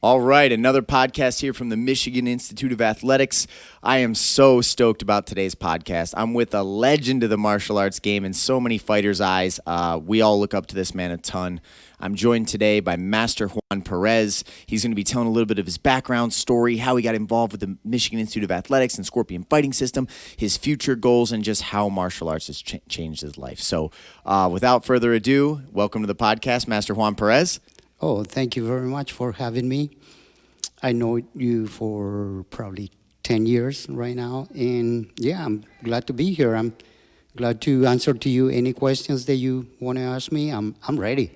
All right, another podcast here from the Michigan Institute of Athletics. I am so stoked about today's podcast. I'm with a legend of the martial arts game in so many fighters' eyes. We all look up to this man a ton. I'm joined today by Master Juan Perez. He's going to be telling a little bit of his background story, how he got involved with the Michigan Institute of Athletics and Scorpion Fighting System, his future goals, and just how martial arts has changed his life. So without further ado, welcome to the podcast, Master Juan Perez. Oh, thank you very much for having me. I know you for probably 10 years right now, and yeah, I'm glad to be here. I'm glad to answer to you any questions that you want to ask me. I'm ready.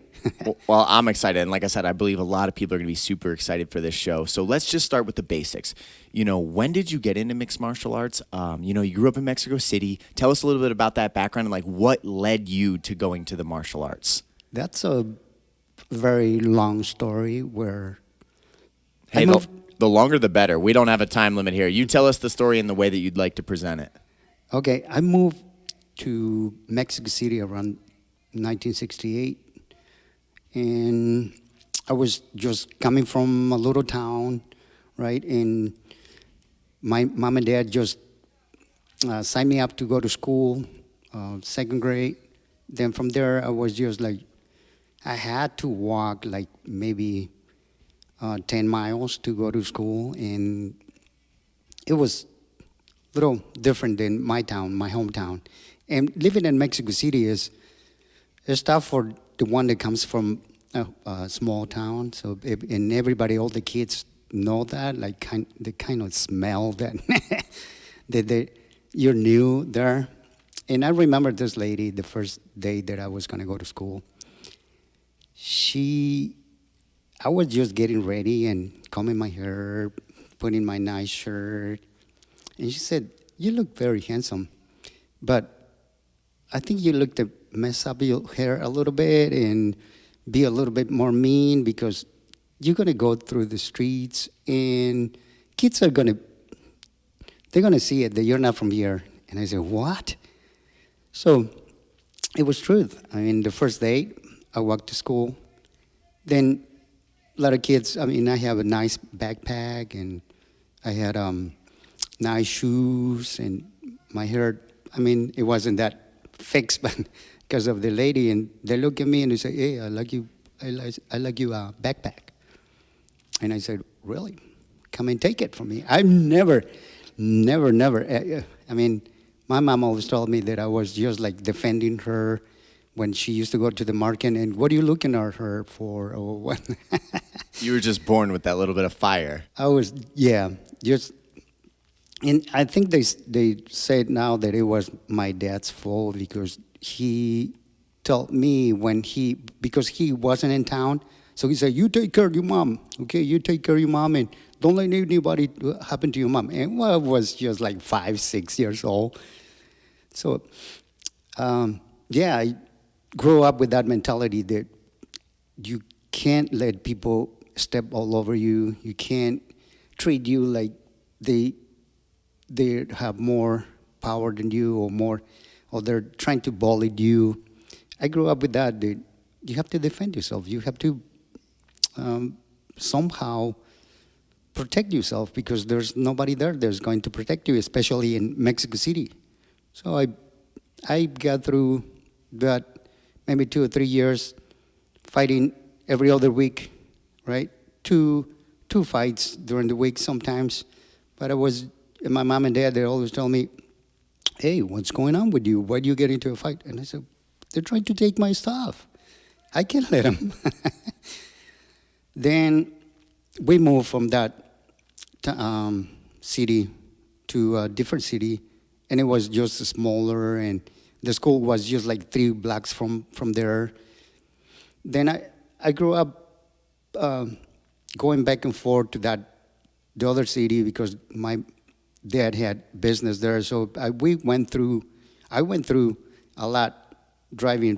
Well, I'm excited. And like I said, I believe a lot of people are going to be super excited for this show. So let's just start with the basics. When did you get into mixed martial arts? You grew up in Mexico City. Tell us a little bit about that background and like what led you to going to the martial arts. That's a very long story where Hey, the longer the better. We don't have a time limit here. You tell us the story in the way that you'd like to present it. Okay, I moved to Mexico City around 1968, and I was just coming from a little town, right? And my mom and dad just signed me up to go to school, second grade. Then from there, I was just like, I had to walk like maybe 10 miles to go to school, and it was a little different than my town, my hometown. And living in Mexico City is tough for the one that comes from a small town. So, and everybody, all the kids know that, like they kind of smell that, you're new there. And I remember this lady, the first day that I was gonna go to school. I was just getting ready and combing my hair, putting my nice shirt. And she said, "You look very handsome, but I think you look to mess up your hair a little bit and be a little bit more mean because you're going to go through the streets and kids they're going to see it that you're not from here." And I said, "What?" So it was truth. I mean, the first day I walked to school, then a lot of kids, I mean, I have a nice backpack and I had nice shoes and my hair, I mean, it wasn't that fixed, but because of the lady, and they look at me and they say, "Hey, I like you backpack." And I said, "Really? Come and take it from me." I never, I mean, my mom always told me that I was just like defending her when she used to go to the market, and what are you looking at her for? Or what? You were just born with that little bit of fire. I was, yeah, just, and I think they said now that it was my dad's fault because he told me because he wasn't in town, so he said, "You take care of your mom, okay? You take care of your mom and don't let anybody happen to your mom." And well, I was just like 5, 6 years old. So, yeah, I grew up with that mentality that you can't let people step all over you. You can't treat you like they have more power than you or they're trying to bully you. I grew up with that. You have to defend yourself. You have to somehow protect yourself because there's nobody there that's going to protect you, especially in Mexico City. So I got through that maybe 2 or 3 years fighting every other week, right? Two fights during the week sometimes. But my mom and dad, they always tell me, "Hey, what's going on with you? Why do you get into a fight?" And I said, "They're trying to take my stuff. I can't let them." Then we moved from that city to a different city, and it was just smaller, and the school was just like 3 blocks from there. Then I grew up going back and forth to the other city because my dad had business there. So I went through a lot driving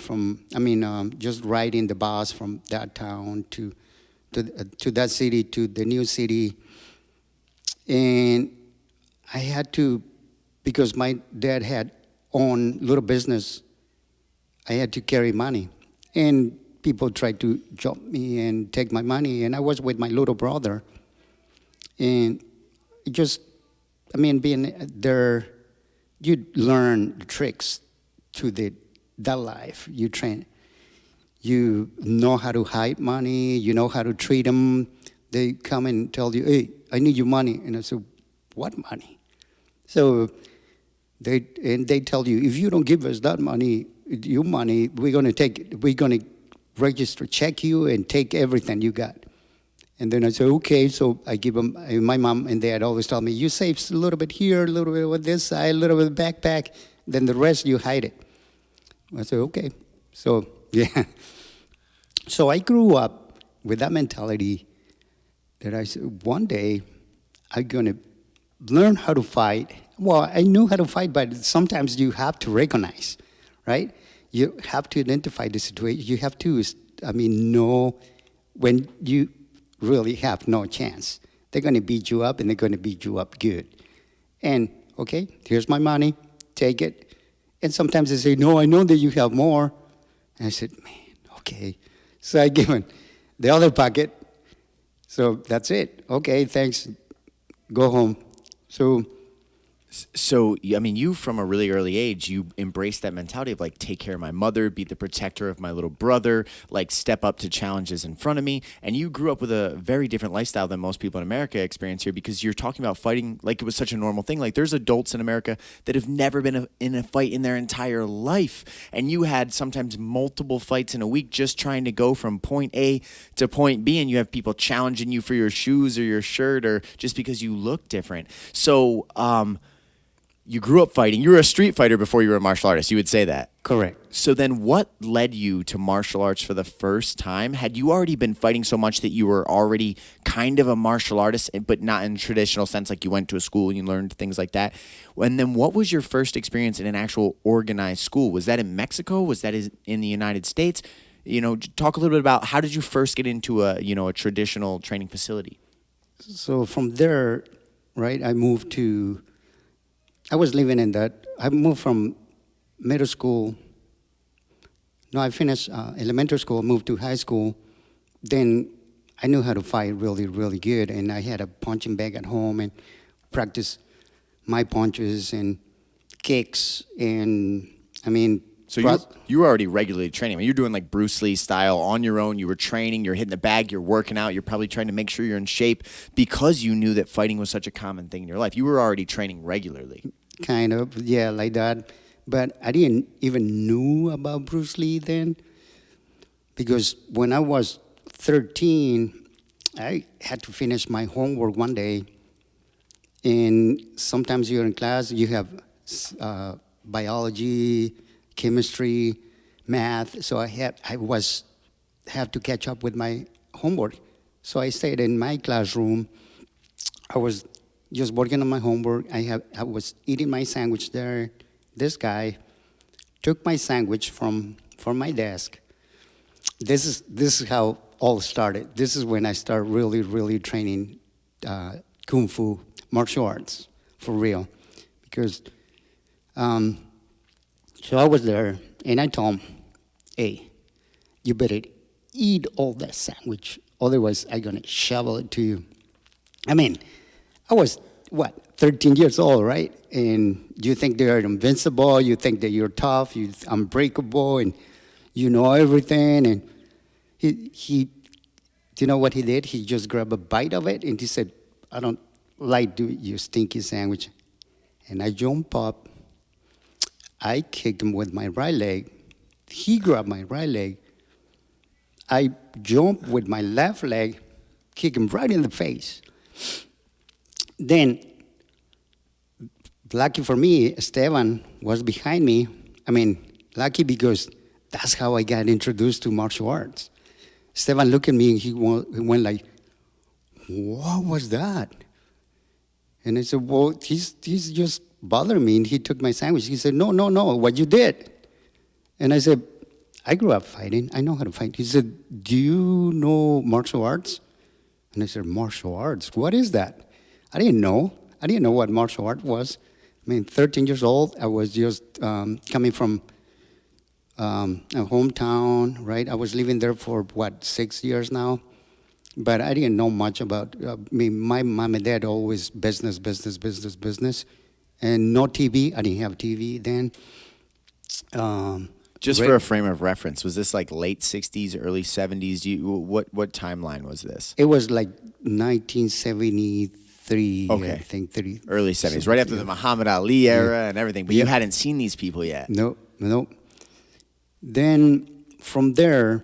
just riding the bus from that town to that city to the new city. And I had to, because my dad had owned little business, I had to carry money. And people tried to jump me and take my money. And I was with my little brother. And it just, being there, you learn the tricks to that life. You train. You know how to hide money. You know how to treat them. They come and tell you, hey, I need your money. And I said, what money? So they tell you, if you don't give us that money, your money, we're going to register, check you, and take everything you got. And then I said, okay. So I give them, my mom and dad always tell me, you save a little bit here, a little bit with this side, a little bit of the backpack, then the rest you hide it. I said, okay. So, yeah. So I grew up with that mentality that I said, one day I'm going to learn how to fight. Well, I knew how to fight, but sometimes you have to recognize, right? You have to identify the situation. You have to, know when you really have no chance. They're going to beat you up, and they're going to beat you up good. And, okay, here's my money. Take it. And sometimes they say, no, I know that you have more. And I said, man, okay. So I give them the other pocket. So that's it. Okay, thanks. Go home. So, you from a really early age, you embraced that mentality of like, take care of my mother, be the protector of my little brother, like step up to challenges in front of me. And you grew up with a very different lifestyle than most people in America experience here, because you're talking about fighting like it was such a normal thing. Like there's adults in America that have never been in a fight in their entire life. And you had sometimes multiple fights in a week just trying to go from point A to point B. And you have people challenging you for your shoes or your shirt or just because you look different. So, you grew up fighting. You were a street fighter before you were a martial artist. You would say that. Correct. So then what led you to martial arts for the first time? Had you already been fighting so much that you were already kind of a martial artist, but not in traditional sense, like you went to a school and you learned things like that? And then what was your first experience in an actual organized school? Was that in Mexico? Was that in the United States? Talk a little bit about how did you first get into a traditional training facility? So from there, right, I was living in that. I moved from middle school. No, I finished elementary school, moved to high school. Then I knew how to fight really, really good. And I had a punching bag at home and practice my punches and kicks. And, So you were already regularly training. You're doing like Bruce Lee style on your own. You were training. You're hitting the bag. You're working out. You're probably trying to make sure you're in shape because you knew that fighting was such a common thing in your life. You were already training regularly. Kind of, yeah, like that. But I didn't even knew about Bruce Lee then, because when I was 13, I had to finish my homework one day. And sometimes you're in class, you have biology, chemistry, math. So I have to catch up with my homework. So I stayed in my classroom. I was just working on my homework. I was eating my sandwich there. This guy took my sandwich from my desk. This is how all started. This is when I started really, really training kung fu, martial arts, for real. Because, so I was there, and I told him, hey, you better eat all that sandwich, otherwise I'm going to shovel it to you. I was, 13 years old, right? And you think they're invincible, you think that you're tough, you're unbreakable, and you know everything. And he do you know what he did? He just grabbed a bite of it, and he said, I don't like your stinky sandwich. And I jumped up. I kicked him with my right leg. He grabbed my right leg. I jumped with my left leg, kicked him right in the face. Then, lucky for me, Esteban was behind me. Lucky because that's how I got introduced to martial arts. Esteban looked at me and he went like, what was that? And I said, well, he's just bothering me. And he took my sandwich. He said, no, what you did. And I said, I grew up fighting. I know how to fight. He said, do you know martial arts? And I said, martial arts? What is that? I didn't know what martial art was. 13 years old. I was just coming from a hometown, right? I was living there for, 6 years now? But I didn't know much about, my mom and dad always business, business, business, business. And no TV. I didn't have TV then. Um, Just ra- for a frame of reference, was this like late '60s, early '70s? What timeline was this? it was like 1973, I Okay, think, 30. early '70s, right after the Muhammad Ali era and everything. But you Yep. hadn't seen these people yet. No, no. Then from there,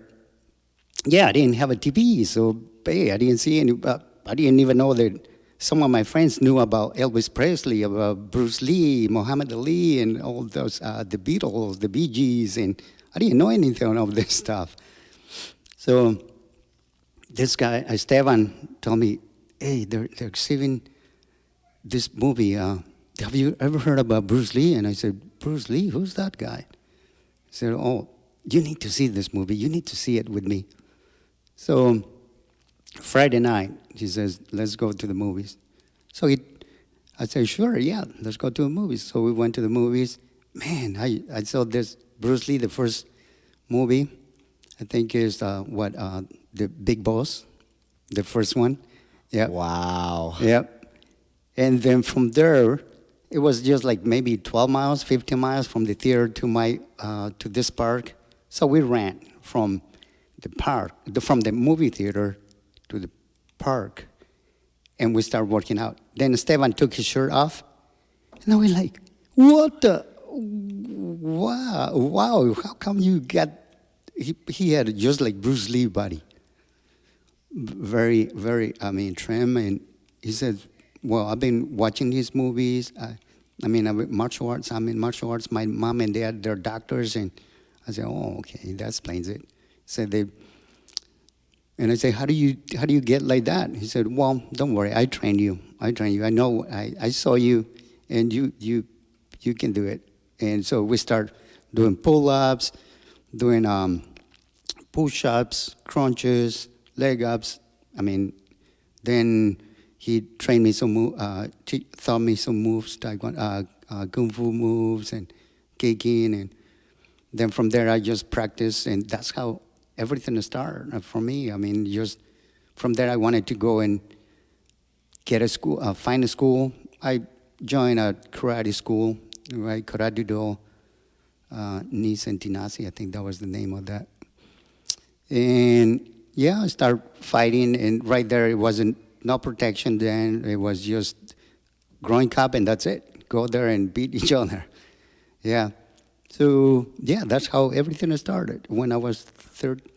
yeah, I didn't have a TV, so hey, I didn't see any. I didn't even know that some of my friends knew about Elvis Presley, about Bruce Lee, Muhammad Ali, and all those, the Beatles, the Bee Gees, and I didn't know anything of this stuff. So this guy, Esteban, told me, hey, they're exhibiting this movie. Have you ever heard about Bruce Lee? And I said, Bruce Lee? Who's that guy? He said, oh, you need to see this movie. You need to see it with me. So Friday night, he says, let's go to the movies. So I said, sure, yeah, let's go to the movies. So we went to the movies. Man, I saw this Bruce Lee, the first movie. I think is the Big Boss, the first one. Yeah. Wow. Yep. And then from there, it was just like maybe 12 miles, 15 miles from the theater to this park. So we ran from from the movie theater to the park, and we started working out. Then Esteban took his shirt off, and I was like, what the? Wow, how come you got, he had just like Bruce Lee body. Very, very, trim. And he said, well, I've been watching his movies. Martial arts. I'm in martial arts. My mom and dad, they're doctors. And I said, oh, okay, that explains it. And I say, how do you get like that? He said, well, don't worry, I trained you. I know, I saw you, and you can do it. And so we start doing pull-ups, doing push-ups, crunches, leg ups. Then he trained me taught me some moves, taekwondo, kung fu moves, and kicking, and then from there I just practiced, and that's how everything started for me. Just from there I wanted to go and get a school, find a school. I joined a karate school, right? Karate Do, Nice Tinasi, I think that was the name of that. And yeah, I started fighting, and right there it wasn't no protection then. It was just growing up, and that's it. Go there and beat each other. Yeah. So yeah, that's how everything started. When I was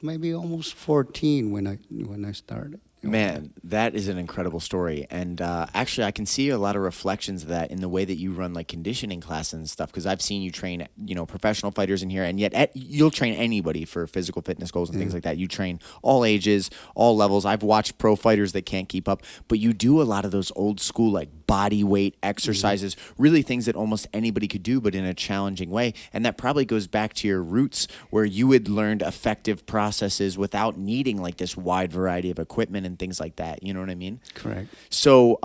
maybe almost 14 when I started. Man, that is an incredible story. And actually, I can see a lot of reflections of that in the way that you run like conditioning classes and stuff. Because I've seen you train, professional fighters in here, and yet you'll train anybody for physical fitness goals and things like that. You train all ages, all levels. I've watched pro fighters that can't keep up, but you do a lot of those old school like body weight exercises, really things that almost anybody could do, but in a challenging way. And that probably goes back to your roots where you had learned effective processes without needing like this wide variety of equipment and things like that. You know what I mean? Correct. So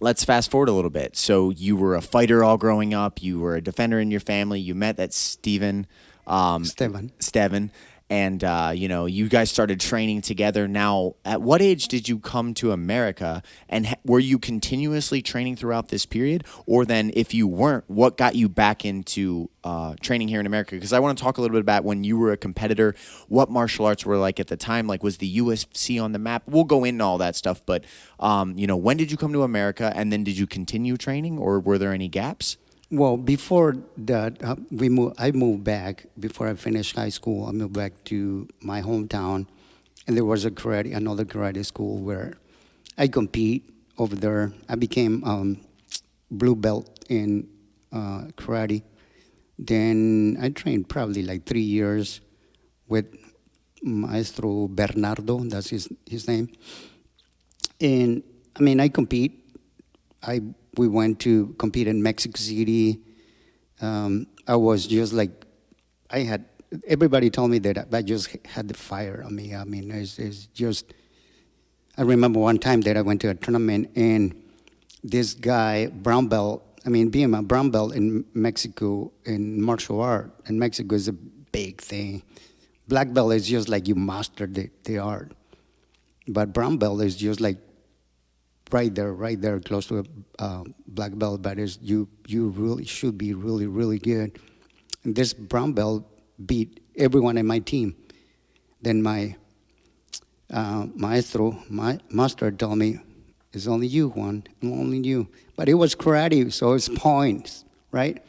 let's fast forward a little bit. So you were a fighter all growing up. You were a defender in your family. You met that Steven. And, you guys started training together. Now, at what age did you come to America? And were you continuously training throughout this period? Or then if you weren't, what got you back into training here in America? Because I want to talk a little bit about when you were a competitor, what martial arts were like at the time. Like, was the UFC on the map? We'll go into all that stuff. But, when did you come to America? And then did you continue training, or were there any gaps? Well, before that, I moved back. Before I finished high school, I moved back to my hometown, and there was another karate school where I compete over there. I became blue belt in karate. Then I trained probably like 3 years with Maestro Bernardo. That's his name. And I compete. We went to compete in Mexico City. I was just like, everybody told me that I just had the fire on me. It's just, I remember one time that I went to a tournament, and this guy, being a brown belt in Mexico in martial art, and Mexico is a big thing. Black belt is just like you mastered the art. But brown belt is just like right there, close to a black belt. But you really should be really, really good. And this brown belt beat everyone in my team. Then my my master told me, it's only you, Juan, only you. But it was karate, so it's points, right?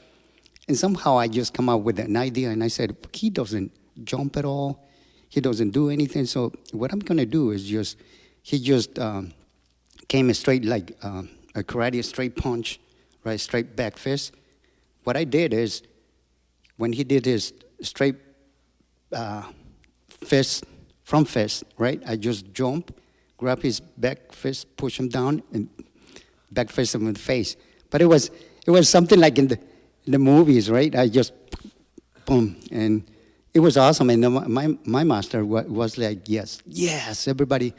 And somehow I just come up with an idea, and I said, he doesn't jump at all. He doesn't do anything. So what I'm going to do is he just came straight like a karate straight punch, right, straight back fist. What I did is, when he did his straight fist, front fist, right, I just jump, grab his back fist, push him down, and back fist him in the face. But it was something like in the movies, right? I just, boom, and it was awesome. And my master was like, yes, everybody.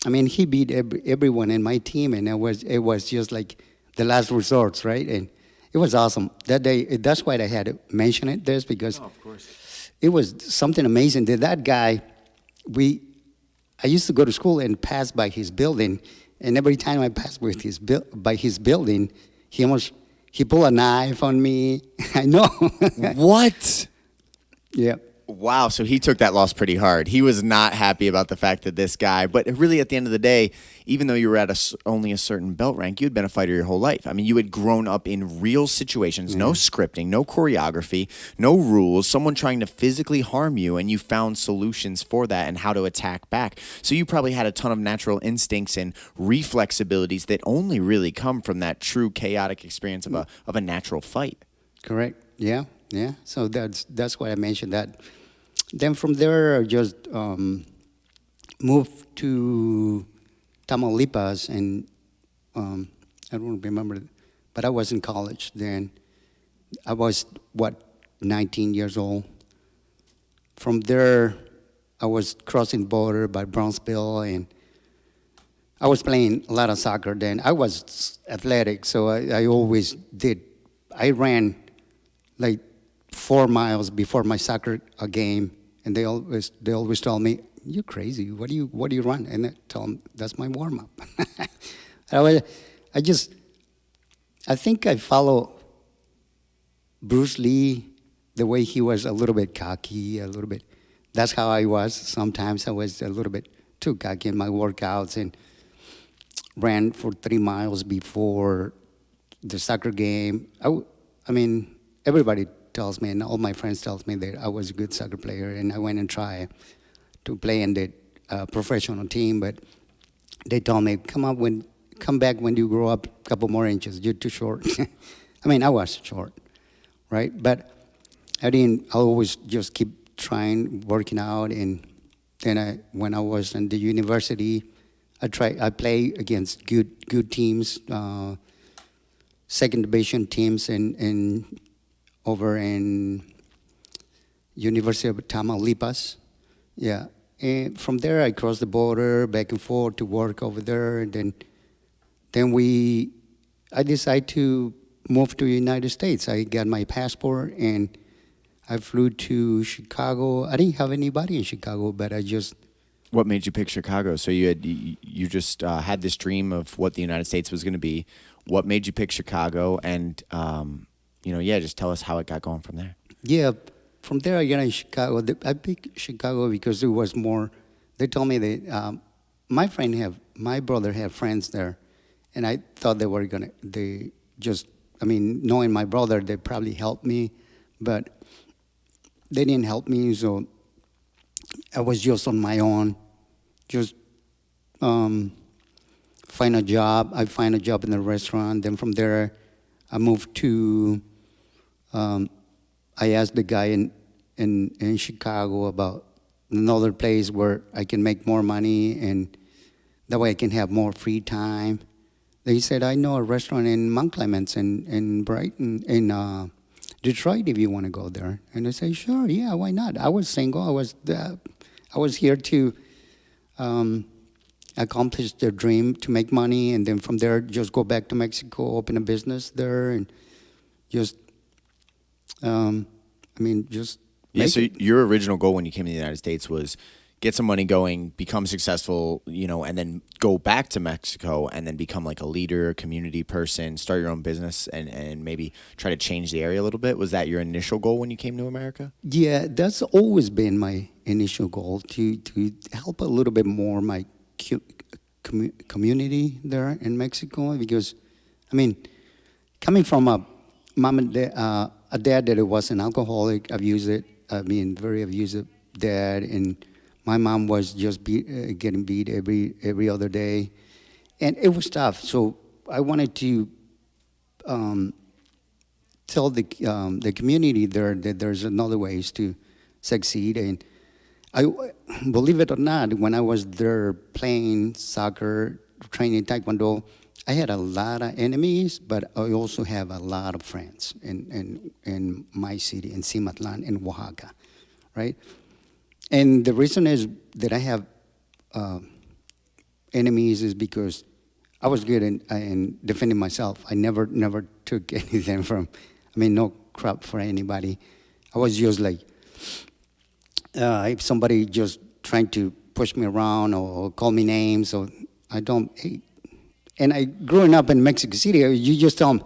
I mean, he beat everyone in my team, and it was just like the last resort, right? And it was awesome that day. That's why I had to mention it. This because of course. It was something amazing. That guy, I used to go to school and pass by his building, and every time I passed by his building, he pulled a knife on me. I know. What? Yeah. Wow, so he took that loss pretty hard. He was not happy about the fact that this guy, but really at the end of the day, even though you were at only a certain belt rank, you had been a fighter your whole life. I mean, you had grown up in real situations, no scripting, no choreography, no rules, someone trying to physically harm you, and you found solutions for that and how to attack back. So you probably had a ton of natural instincts and reflex abilities that only really come from that true chaotic experience of a natural fight. Correct. Yeah. So that's why I mentioned that. Then from there, I just moved to Tamaulipas, and I don't remember, but I was in college then. I was, 19 years old. From there, I was crossing the border by Brownsville, and I was playing a lot of soccer then. I was athletic, so I always did. I ran like 4 miles before my soccer game. And they always tell me, "You're crazy. What do you run?" And I tell them, "That's my warm up." I think I follow Bruce Lee the way he was, a little bit cocky, a little bit. That's how I was. Sometimes I was a little bit too cocky in my workouts, and ran for 3 miles before the soccer game. I mean, everybody tells me, and all my friends tells me that I was a good soccer player, and I went and tried to play in the professional team, but they told me, come back when you grow up a couple more inches. You're too short. I mean, I was short, right? But I always just keep trying, working out, and then when I was in the university, I play against good teams, second division teams, and over in University of Tamaulipas. Yeah. And from there, I crossed the border back and forth to work over there. And then I decided to move to the United States. I got my passport, and I flew to Chicago. I didn't have anybody in Chicago, but I just... What made you pick Chicago? So you just had this dream of what the United States was going to be. What made you pick Chicago? And... just tell us how it got going from there. Yeah, from there I got in Chicago. I picked Chicago because it was more. They told me that my brother had friends there, and I thought they were gonna. Knowing my brother, they probably helped me, but they didn't help me. So I was just on my own, just find a job. I find a job in the restaurant. Then from there, I moved to. I asked the guy in Chicago about another place where I can make more money, and that way I can have more free time. They said, I know a restaurant in Mount Clemens in Brighton, in Detroit, if you want to go there. And I said, sure, yeah, why not? I was single. I was here to accomplish their dream, to make money, and then from there just go back to Mexico, open a business there, and just Yeah, Make so it. your original goal when you came to the United States was get some money going, become successful, and then go back to Mexico and then become like a leader, community person, start your own business and maybe try to change the area a little bit. Was that your initial goal when you came to America? Yeah, that's always been my initial goal to help a little bit more my community there in Mexico because, I mean, coming from a mom and a dad that was an alcoholic, abusive, very abusive dad, and my mom was just getting beat every other day, and it was tough. So I wanted to um, tell the community there that there's another ways to succeed. And I believe it or not, when I was there playing soccer, training taekwondo, I had a lot of enemies, but I also have a lot of friends in my city, in Cimatlan, in Oaxaca, right? And the reason is that I have uh, enemies is because I was good in defending myself. I never took anything from, no crap for anybody. I was just like, if somebody just trying to push me around or call me names, or I don't. And I growing up in Mexico City, you just tell them,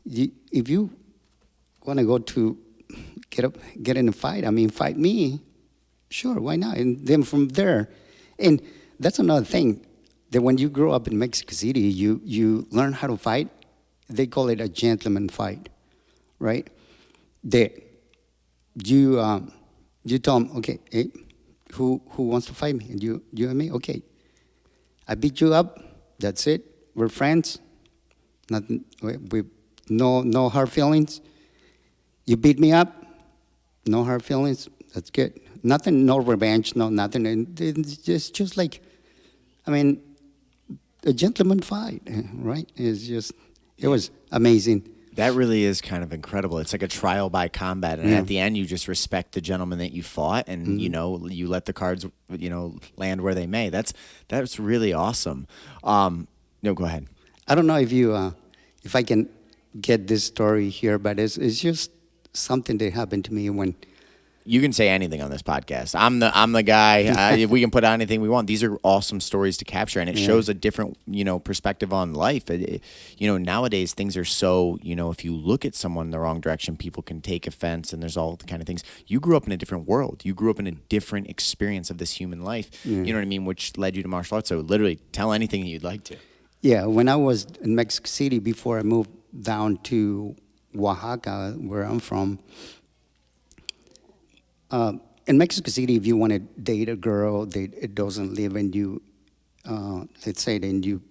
if you want to go to get in a fight, fight me, sure, why not? And then from there, and that's another thing, that when you grow up in Mexico City, you learn how to fight. They call it a gentleman fight, right? That you tell them, okay, hey, who wants to fight me? And you and me, okay. I beat you up. That's it. We're friends. Nothing. We no hard feelings. You beat me up. No hard feelings. That's good. Nothing. No revenge. No nothing. And it's just like, a gentleman fight, right? It was amazing. That really is kind of incredible. It's like a trial by combat, and Yeah. at the end, you just respect the gentleman that you fought, and you let the cards, land where they may. That's really awesome. No, go ahead. I don't know if I can get this story here, but it's just something that happened to me when. You can say anything on this podcast. I'm the guy. If we can put out anything we want, these are awesome stories to capture, and it shows a different perspective on life. Nowadays things are so if you look at someone in the wrong direction, people can take offense, and there's all the kind of things. You grew up in a different world. You grew up in a different experience of this human life. You know what I mean? Which led you to martial arts. So literally, tell anything that you'd like to. Yeah, when I was in Mexico City before I moved down to Oaxaca, where I'm from. In Mexico City, if you want to date a girl that it doesn't live in you, let's say in you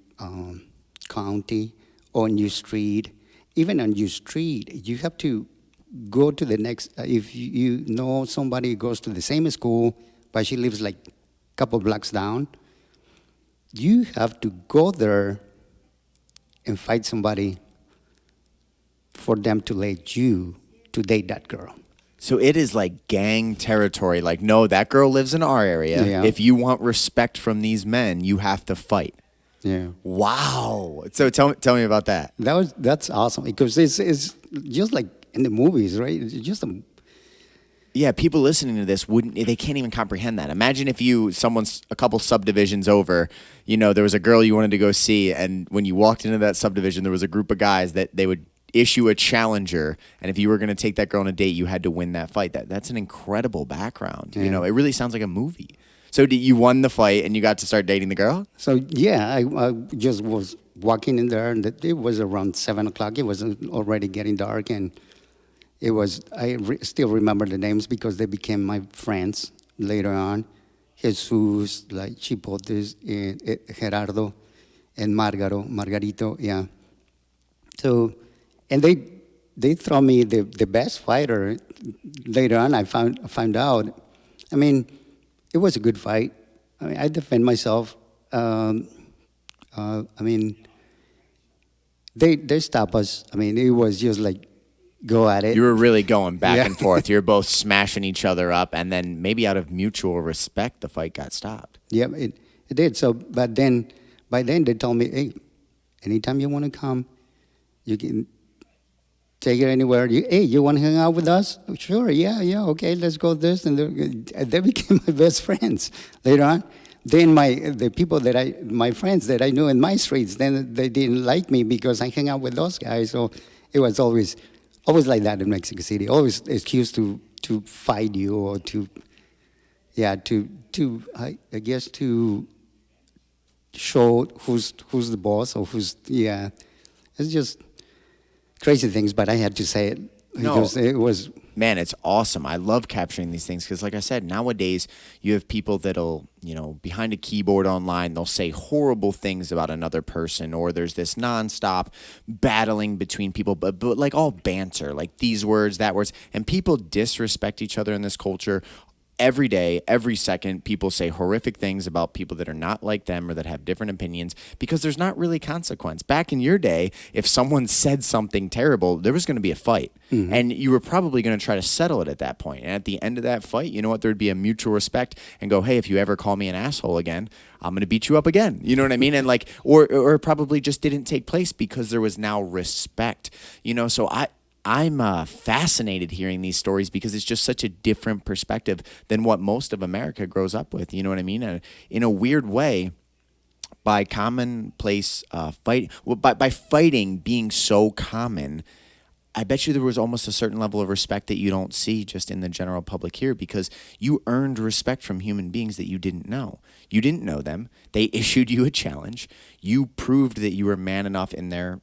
county or in your street, even on your street, you have to go to the next. If you know somebody who goes to the same school, but she lives like a couple blocks down, you have to go there and fight somebody for them to let you to date that girl. So it is like gang territory. Like, no, that girl lives in our area. Yeah. If you want respect from these men, you have to fight. Yeah. Wow. So tell me about that. That's awesome because it's just like in the movies, right? It's just Yeah, people listening to this they can't even comprehend that. Imagine if someone's a couple subdivisions over, there was a girl you wanted to go see, and when you walked into that subdivision, there was a group of guys that they would issue a challenger, and if you were going to take that girl on a date, you had to win that fight. That's an incredible background. Yeah. It really sounds like a movie. So you won the fight, and you got to start dating the girl? So yeah, I just was walking in there, and it was around 7:00. It was already getting dark, and it was. Still remember the names because they became my friends later on. Jesus, like Chipotes, and Gerardo, and Margarito. Yeah. So, and they throw me the best fighter. Later on, I found out. It was a good fight. I defend myself. They stop us. It was just like go at it. You were really going back Yeah. and forth. You're both smashing each other up, and then maybe out of mutual respect, the fight got stopped. Yeah, it did. So, but then by then they told me, hey, anytime you want to come, you can take it anywhere. Hey, you want to hang out with us? Sure, yeah, okay, let's go this. And they became my best friends later on. Then my friends that I knew in my streets, then they didn't like me because I hang out with those guys. So it was always like that in Mexico City. Always excuse to fight you or to, yeah, I guess to show who's the boss or who's, yeah. It's just crazy things, but I had to say it because it was. Man, it's awesome. I love capturing these things because, like I said, nowadays you have people that'll, behind a keyboard online, they'll say horrible things about another person, or there's this nonstop battling between people, but like all banter, like these words, that words, and people disrespect each other in this culture. Every day, every second, people say horrific things about people that are not like them or that have different opinions because there's not really consequence. Back in your day, if someone said something terrible, there was going to be a fight. Mm-hmm. And you were probably going to try to settle it at that point. And at the end of that fight, you know what? There'd be a mutual respect and go, hey, if you ever call me an asshole again, I'm going to beat you up again. You know what I mean? And like, or it probably just didn't take place because there was now respect. So I'm fascinated hearing these stories because it's just such a different perspective than what most of America grows up with. You know what I mean? In a weird way, by commonplace by fighting being so common, I bet you there was almost a certain level of respect that you don't see just in the general public here because you earned respect from human beings that you didn't know. You didn't know them. They issued you a challenge. You proved that you were man enough in their,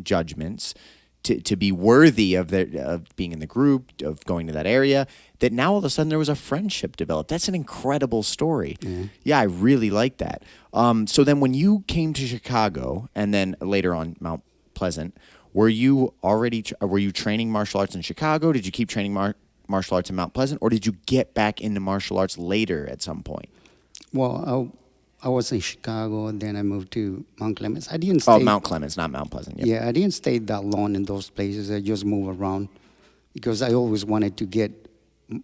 judgments to be worthy of being in the group, of going to that area, that now all of a sudden there was a friendship developed. That's an incredible story. Mm-hmm. Yeah, I really like that. So then when you came to Chicago and then later on Mount Pleasant, were you training martial arts in Chicago? Did you keep training martial arts in Mount Pleasant? Or did you get back into martial arts later at some point? Well, I was in Chicago, and then I moved to Mount Clemens. I didn't stay. Oh, Mount Clemens, not Mount Pleasant. Yep. Yeah, I didn't stay that long in those places. I just moved around because I always wanted to get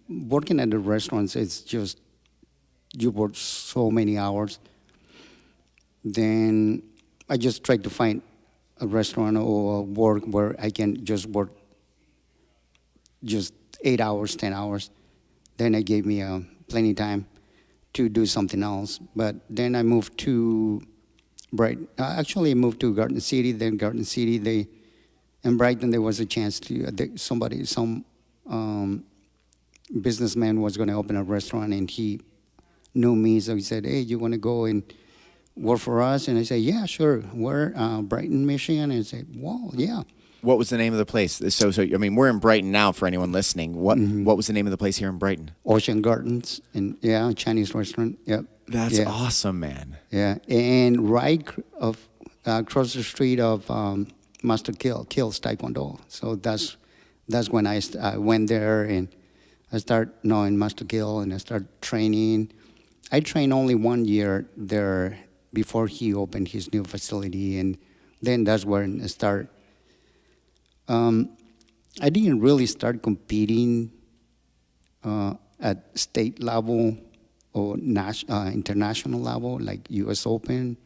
working at the restaurants. It's just you work so many hours. Then I just tried to find a restaurant or work where I can just work just 8 hours, 10 hours. Then it gave me plenty time to do something else. But then I moved to Brighton. Actually, I moved to Garden City. Then Garden City, in Brighton, there was a chance to some businessman was going to open a restaurant, and he knew me, so he said, "Hey, you want to go and work for us?" And I said, "Yeah, sure." We're Brighton, Michigan, and I said, "Wow, yeah." What was the name of the place? So I mean, we're in Brighton now for anyone listening. What was the name of the place here in Brighton? Ocean Gardens, and a Chinese restaurant. Yep. That's awesome, man. Yeah, and right across the street of Master Kills Taekwondo. So that's when I went there and I started knowing Master Kill and I started training. I trained only 1 year there before he opened his new facility, and then that's when I started. I didn't really start competing at state level or international level, like U.S. Open,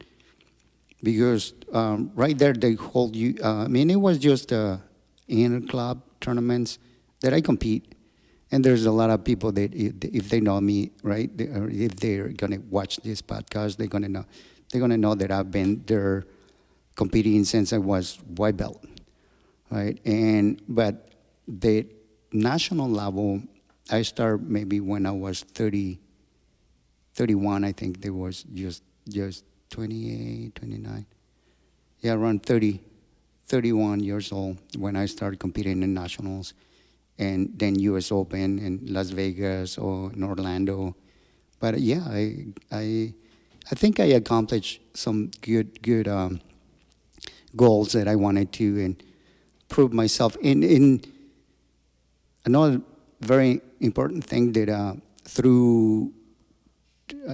because right there they hold you. It was just inter-club tournaments that I compete, and there's a lot of people that if they know me, right, or if they're gonna watch this podcast, they're gonna know that I've been there competing since I was white belt. Right, but the national level, I started maybe when I was 31, I think there was just 28, 29. Yeah, around 31 years old when I started competing in nationals, and then U.S. Open in Las Vegas or in Orlando. But yeah, I think I accomplished some good goals that I wanted to, and prove myself in another very important thing that through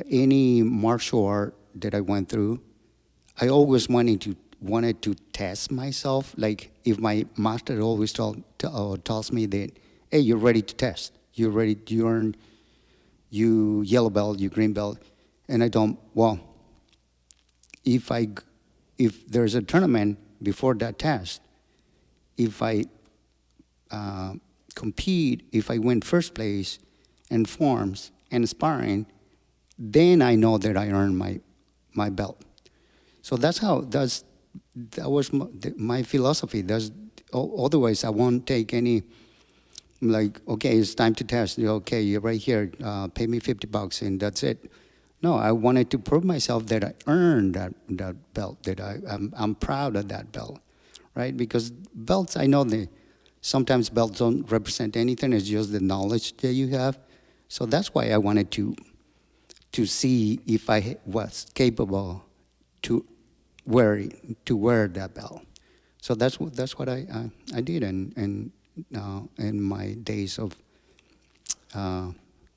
any martial art that I went through, I always wanted to test myself. Like if my master always tells me that, hey, you're ready to test, you're ready to earn you yellow belt, you green belt, and I don't. Well, if there's a tournament before that test, if I compete, if I win first place in forms and sparring, then I know that I earned my belt. So that was my philosophy. Otherwise, I won't take any, like, okay, it's time to test. Okay, you're right here. Pay me $50 and that's it. No, I wanted to prove myself that I earned that belt, that I'm proud of that belt, right? Because belts, I know sometimes belts don't represent anything. It's just the knowledge that you have. So that's why I wanted to see if I was capable to wear that belt. So that's what I did in my days of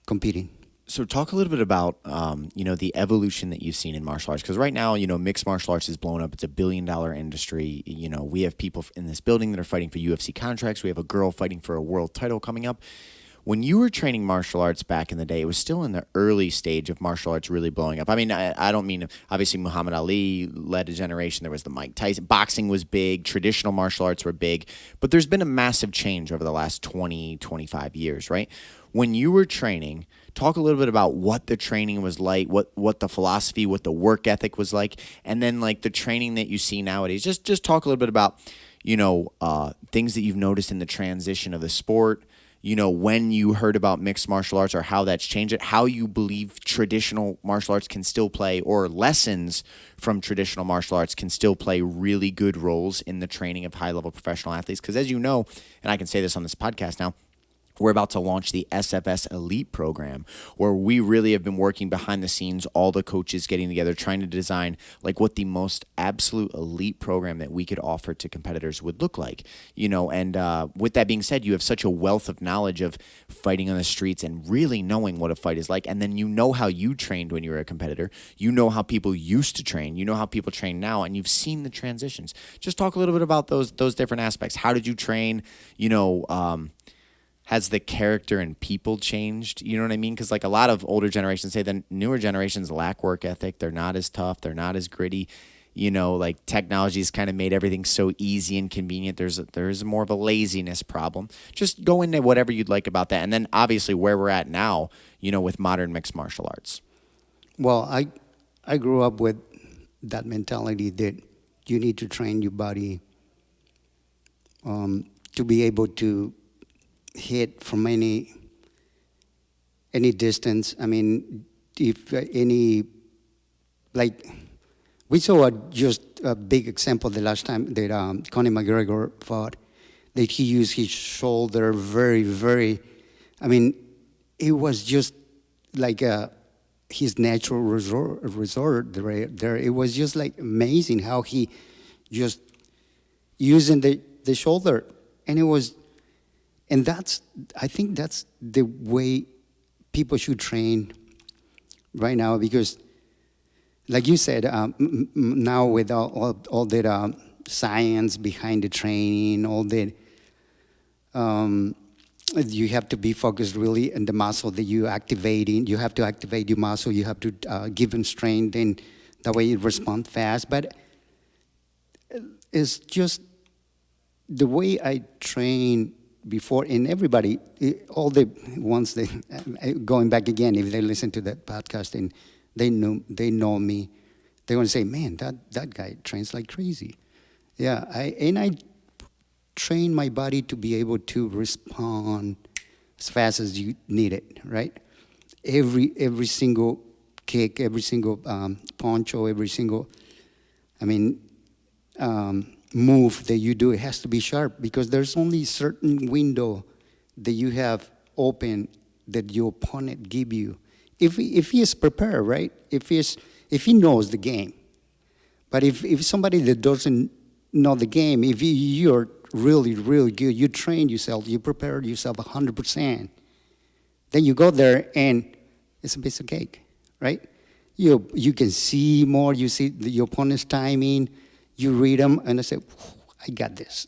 competing. So talk a little bit about, the evolution that you've seen in martial arts. Because right now, mixed martial arts is blown up. It's $1 billion industry. We have people in this building that are fighting for UFC contracts. We have a girl fighting for a world title coming up. When you were training martial arts back in the day, it was still in the early stage of martial arts really blowing up. I mean, I don't mean, obviously, Muhammad Ali led a generation. There was the Mike Tyson. Boxing was big. Traditional martial arts were big. But there's been a massive change over the last 20, 25 years, right? When you were training, talk a little bit about what the training was like, what the philosophy, what the work ethic was like, and then like the training that you see nowadays. Just talk a little bit about, things that you've noticed in the transition of the sport, when you heard about mixed martial arts or how that's changed it, how you believe traditional martial arts can still play, or lessons from traditional martial arts can still play really good roles in the training of high-level professional athletes. Because as you know, and I can say this on this podcast now, we're about to launch the SFS Elite program, where we really have been working behind the scenes, all the coaches getting together, trying to design like what the most absolute elite program that we could offer to competitors would look like. And with that being said, you have such a wealth of knowledge of fighting on the streets and really knowing what a fight is like. And then how you trained when you were a competitor. You know how people used to train. You know how people train now, and you've seen the transitions. Just talk a little bit about those different aspects. How did you train? Has the character and people changed? You know what I mean? Because like a lot of older generations say the newer generations lack work ethic. They're not as tough. They're not as gritty. Like technology's kind of made everything so easy and convenient. There's more of a laziness problem. Just go into whatever you'd like about that. And then obviously where we're at now, with modern mixed martial arts. Well, I grew up with that mentality that you need to train your body to be able to hit from any distance. I mean, if we saw just a big example the last time that Conor McGregor fought, that he used his shoulder very, very, I mean, it was just like his natural resort there. It was just like amazing how he just using the shoulder, and it was. And I think that's the way people should train right now, because, like you said, now with all the science behind the training, all the you have to be focused really on the muscle that you're activating. You have to activate your muscle. You have to give them strength, and that way it responds fast. But it's just the way I train before, and everybody, all the ones that going back again, if they listen to that podcast and they know me, they're going to say, man, that guy trains like crazy. Yeah, I train my body to be able to respond as fast as you need it, right? Every single kick, every single poncho, every single, move that you do, it has to be sharp, because there's only a certain window that you have open that your opponent give you. If he is prepared, right? If he knows the game. But if somebody that doesn't know the game, if you're really, really good, you train yourself, you prepare yourself 100%, then you go there and it's a piece of cake, right? You can see more, you see your opponent's timing, you read them, and I say, I got this.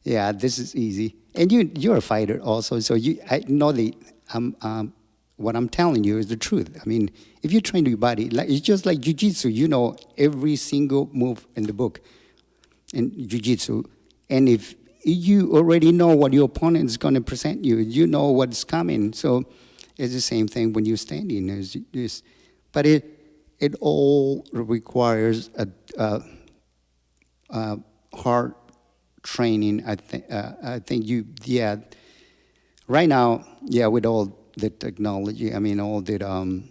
Yeah, this is easy. And you're a fighter also, so I know what I'm telling you is the truth. I mean, if you train your body, it's just like jiu-jitsu. You know every single move in the book in jiu-jitsu. And if you already know what your opponent is going to present you. You know what's coming. So it's the same thing when you're standing. But it all requires a hard training. I think right now, with all the technology, I mean, all the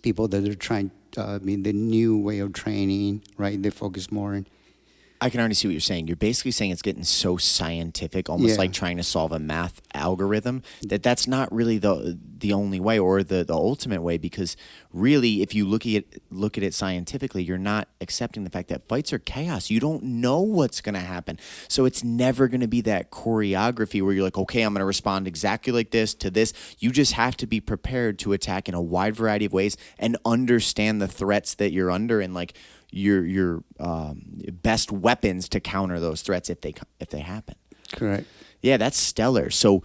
people that are trying, the new way of training, right? They focus more on. I can already see what you're saying. You're basically saying it's getting so scientific, almost like trying to solve a math algorithm, that's not really the only way or the ultimate way, because really, if you look at it scientifically, you're not accepting the fact that fights are chaos. You don't know what's going to happen. So it's never going to be that choreography where you're like, okay, I'm going to respond exactly like this to this. You just have to be prepared to attack in a wide variety of ways and understand the threats that you're under, and like your best weapons to counter those threats if they happen. Correct. Yeah, that's stellar. So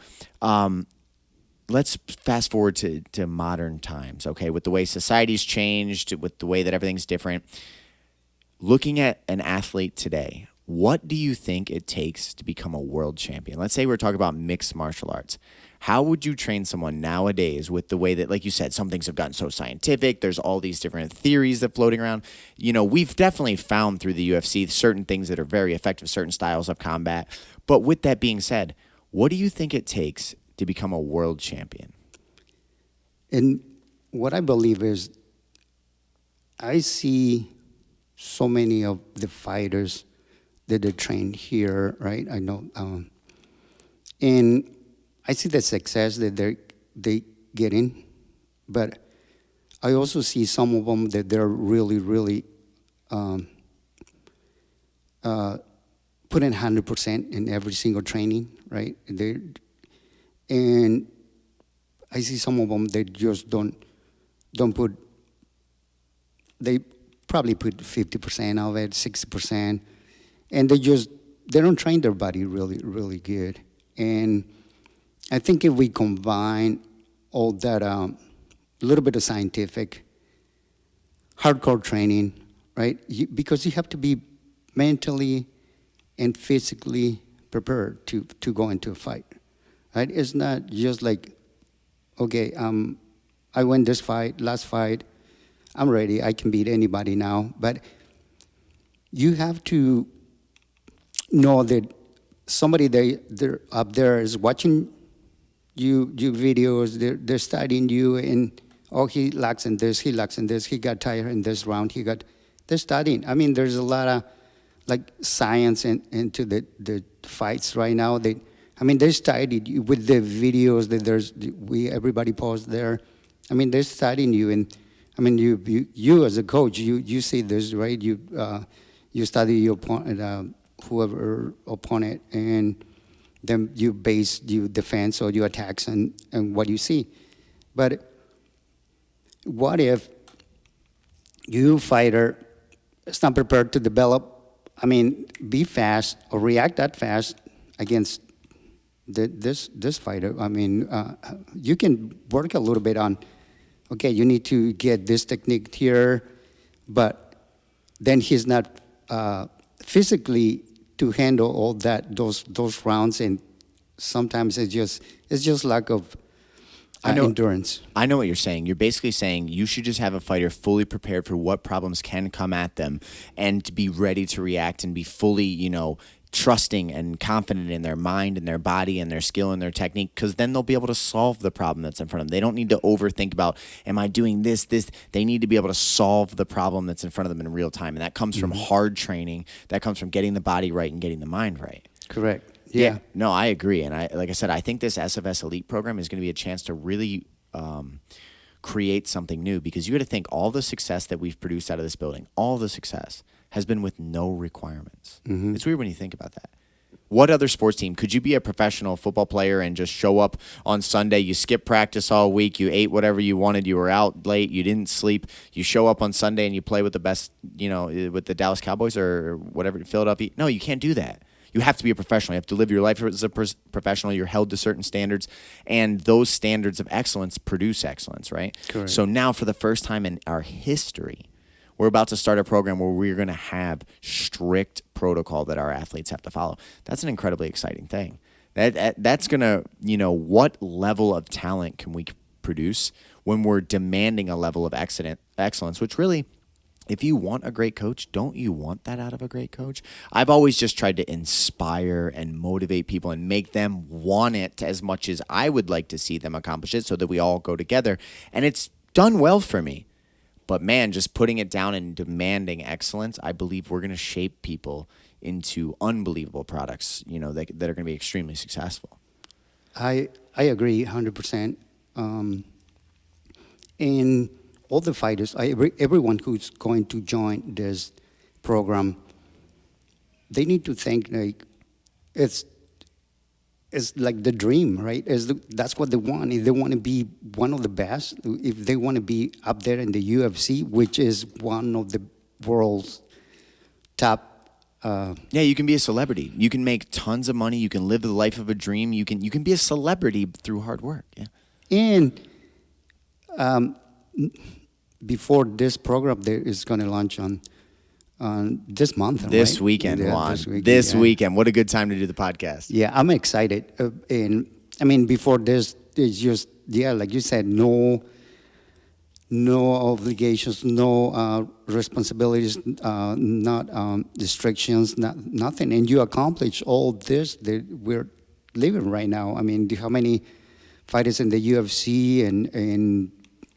let's fast forward to modern times, okay, with the way society's changed, with the way that everything's different. Looking at an athlete today, what do you think it takes to become a world champion? Let's say we're talking about mixed martial arts. How would you train someone nowadays with the way that, like you said, some things have gotten so scientific, there's all these different theories that floating around. You know, we've definitely found through the UFC certain things that are very effective, certain styles of combat. But with that being said, what do you think it takes to become a world champion? And what I believe is, I see so many of the fighters that are trained here, right? I know, and I see the success that they getting, but I also see some of them that they're really, really putting 100% in every single training, right? And I see some of them that just don't put. They probably put 50% of it, 60%, and they don't train their body really, really good. And I think if we combine all that, a little bit of scientific, hardcore training, right? Because you have to be mentally and physically prepared to go into a fight, right? It's not just like, okay, I won this fight, last fight, I'm ready, I can beat anybody now. But you have to know that somebody they're up there is watching you videos, they're studying you, and he lacks in this, he lacks in this, he got tired in this round, they're studying. I mean, there's a lot of like science into the fights right now. They studied with the videos that everybody posts there. I mean, they're studying you, and I mean, you as a coach, you see this, right? You study your opponent, whoever opponent, and then you base your defense or your attacks and what you see. But what if you fighter is not prepared to develop? I mean, be fast or react that fast against this fighter. I mean, you can work a little bit on. Okay, you need to get this technique here, but then he's not physically to handle all those rounds, and sometimes it's just lack of endurance. I know what you're saying. You're basically saying you should just have a fighter fully prepared for what problems can come at them, and to be ready to react and be fully, trusting and confident in their mind and their body and their skill and their technique, because then they'll be able to solve the problem that's in front of them. They don't need to overthink about, am I doing this? They need to be able to solve the problem that's in front of them in real time. And that comes from hard training. That comes from getting the body right and getting the mind right. Correct. Yeah. No, I agree. And like I said, I think this SFS Elite program is going to be a chance to really create something new, because you got to think all the success that we've produced out of this building, all the success has been with no requirements. Mm-hmm. It's weird when you think about that. What other sports team? Could you be a professional football player and just show up on Sunday, you skip practice all week, you ate whatever you wanted, you were out late, you didn't sleep, you show up on Sunday and you play with the best, with the Dallas Cowboys or whatever, Philadelphia? No, you can't do that. You have to be a professional. You have to live your life as a professional. You're held to certain standards, and those standards of excellence produce excellence, right? Correct. So now, for the first time in our history, we're about to start a program where we're going to have strict protocol that our athletes have to follow. That's an incredibly exciting thing. That's going to, what level of talent can we produce when we're demanding a level of excellence, which really, if you want a great coach, don't you want that out of a great coach? I've always just tried to inspire and motivate people and make them want it as much as I would like to see them accomplish it so that we all go together. And it's done well for me. But man, just putting it down and demanding excellence, I believe we're going to shape people into unbelievable products, that are going to be extremely successful. I agree 100%. And all the fighters, everyone who's going to join this program, they need to think like it's like the dream, right? That's what they want. If they want to be one of the best, if they want to be up there in the UFC, which is one of the world's top. Yeah, you can be a celebrity. You can make tons of money. You can live the life of a dream. You can be a celebrity through hard work. Yeah. And before this program, there is going to launch on this month. This right? weekend, Yeah, Juan. this weekend. Weekend. What a good time to do the podcast. Yeah, I'm excited. And I mean, before this, it's just, like you said, no obligations, no responsibilities, not restrictions, nothing. And you accomplish all this that we're living right now. I mean, how many fighters in the UFC and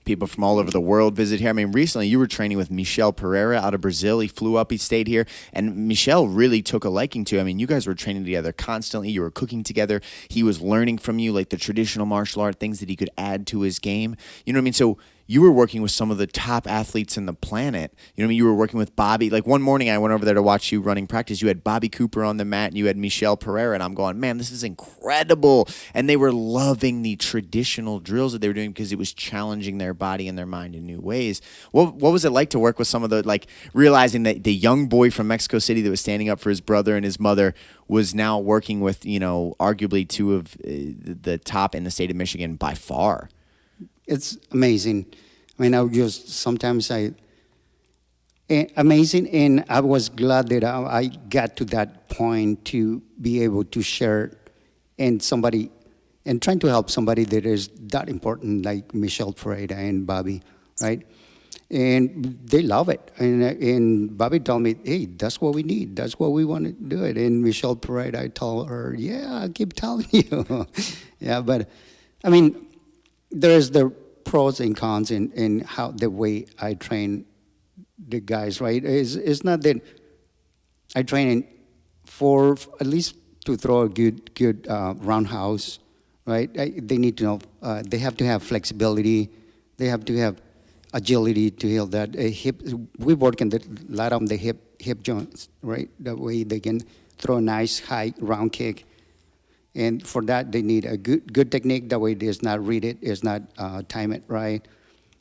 people from all over the world visit here. I mean, recently you were training with Michel Pereira out of Brazil. He flew up, he stayed here, and Michel really took a liking to you. I mean, you guys were training together constantly. You were cooking together. He was learning from you, like the traditional martial art things that he could add to his game. You know what I mean? So you were working with some of the top athletes in the planet. You know what I mean? You were working with Bobby. Like one morning I went over there to watch you running practice. You had Bobby Cooper on the mat and you had Michel Pereira. And I'm going, man, this is incredible. And they were loving the traditional drills that they were doing because it was challenging their body and their mind in new ways. What was it like to work with some of the, like realizing that the young boy from Mexico City that was standing up for his brother and his mother was now working with, arguably two of the top in the state of Michigan by far? It's amazing. I mean, amazing, and I was glad that I got to that point to be able to share and trying to help somebody that is that important, like Michel Pereira and Bobby, right? And they love it. And Bobby told me, hey, that's what we need. That's what we want to do it. And Michel Pereira, I told her, yeah, I keep telling you. Yeah, but I mean, there's the pros and cons in how the way I train the guys, right? It's not that I train for at least to throw a good roundhouse, right? They need to know, they have to have flexibility, they have to have agility to heal that hip. We work in a lot of the hip joints, right? That way they can throw a nice high round kick. And for that, they need a good technique. That way, it's not read it, it's not time it right.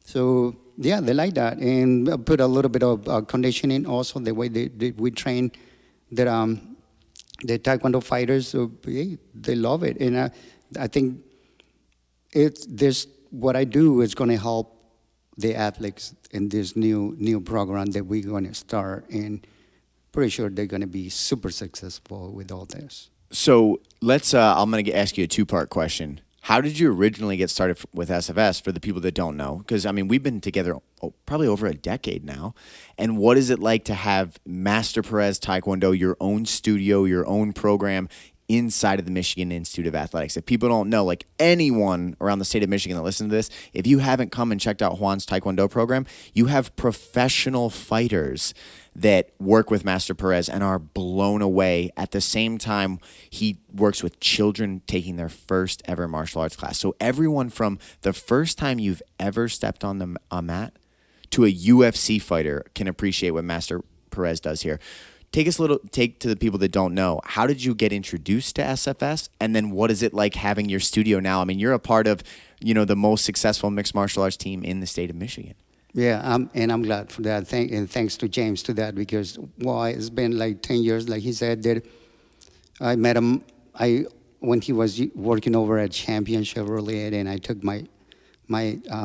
So yeah, they like that, and put a little bit of conditioning also. The way we train the Taekwondo fighters, so they love it, and I think what I do is going to help the athletes in this new program that we're going to start, and pretty sure they're going to be super successful with all this. So let's. I'm going to ask you a two-part question. How did you originally get started with SFS? For the people that don't know, because I mean we've been together probably over a decade now. And what is it like to have Master Perez Taekwondo, your own studio, your own program inside of the Michigan Institute of Athletics? If people don't know, like anyone around the state of Michigan that listens to this, if you haven't come and checked out Juan's Taekwondo program, you have professional fighters that work with Master Perez and are blown away. At the same time, he works with children taking their first ever martial arts class. So everyone from the first time you've ever stepped on the mat to a UFC fighter can appreciate what Master Perez does here. Take to the people that don't know, how did you get introduced to SFS? And then what is it like having your studio now? I mean, you're a part of, the most successful mixed martial arts team in the state of Michigan. Yeah, and I'm glad for that. Thanks to James to that, because it's been like 10 years, like he said, that I met him when he was working over at Champion Chevrolet, and I took my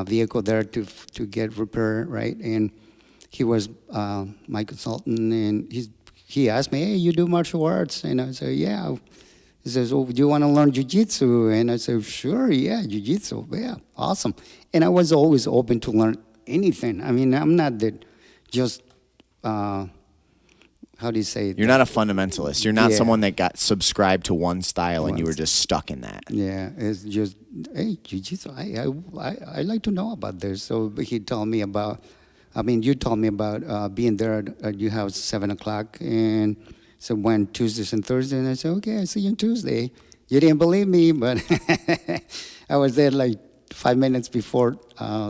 vehicle there to get repaired, right? And he was my consultant, and he asked me, "Hey, you do martial arts?" And I said, "Yeah." He says, "Oh, do you want to learn jiu-jitsu?" And I said, "Sure, yeah, jiu-jitsu, yeah, awesome." And I was always open to learn anything. I mean, I'm not that just, how do you say it? You're not a fundamentalist. You're not Yeah. someone that got subscribed to one style and you were Once. just stuck in that. Yeah, it's just, hey, jiu-jitsu, I like to know about this. So he told me about, I mean, you told me about being there at your house 7 o'clock. And so when Tuesdays and Thursdays, and I said, okay, I see you on Tuesday. You didn't believe me, but I was there like 5 minutes before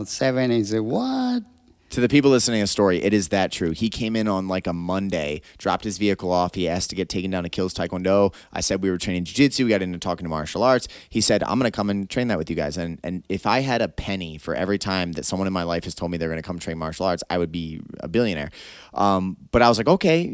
7. And he said, what? To the people listening to the story, it is that true. He came in on like a Monday, dropped his vehicle off. He asked to get taken down to Kills Taekwondo. I said we were training jiu-jitsu. We got into talking to martial arts. He said, I'm going to come and train that with you guys. And if I had a penny for every time that someone in my life has told me they're going to come train martial arts, I would be a billionaire. But I was like, okay,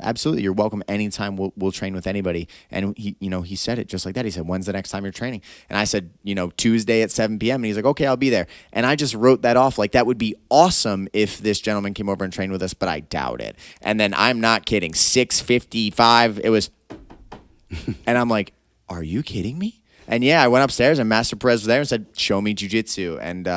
absolutely. You're welcome anytime. We'll train with anybody. And he said it just like that. He said, when's the next time you're training? And I said, Tuesday at 7 p.m. And he's like, okay, I'll be there. And I just wrote that off. Like that would be awesome if this gentleman came over and trained with us, but I doubt it. And then I'm not kidding. 6:55, it was, and I'm like, are you kidding me? And yeah, I went upstairs and Master Perez was there and said, show me jiu-jitsu. And,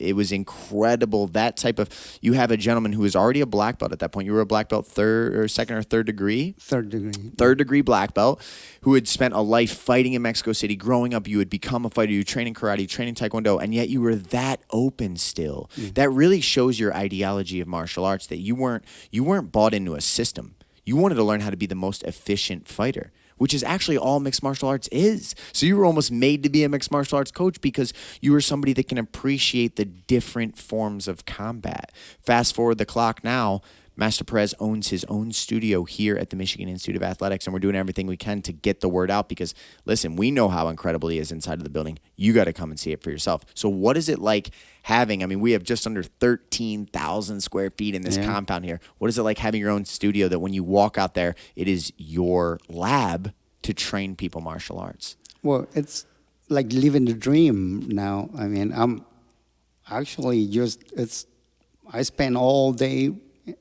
it was incredible. That type of, you have a gentleman who is already a black belt at that point. You were a black belt second or third degree? Third degree. Third degree black belt who had spent a life fighting in Mexico City. Growing up, you had become a fighter. You training karate, training taekwondo, and yet you were that open still. That really shows your ideology of martial arts, that you weren't bought into a system. You wanted to learn how to be the most efficient fighter, which is actually all mixed martial arts is. So you were almost made to be a mixed martial arts coach because you were somebody that can appreciate the different forms of combat. Fast forward the clock now, Master Perez owns his own studio here at the Michigan Institute of Athletics, and we're doing everything we can to get the word out because, listen, we know how incredible he is inside of the building. You got to come and see it for yourself. So what is it like having, we have just under 13,000 square feet in this compound here. What is it like having your own studio that when you walk out there, it is your lab to train people martial arts? Well, it's like living the dream now. I'm actually I spend all day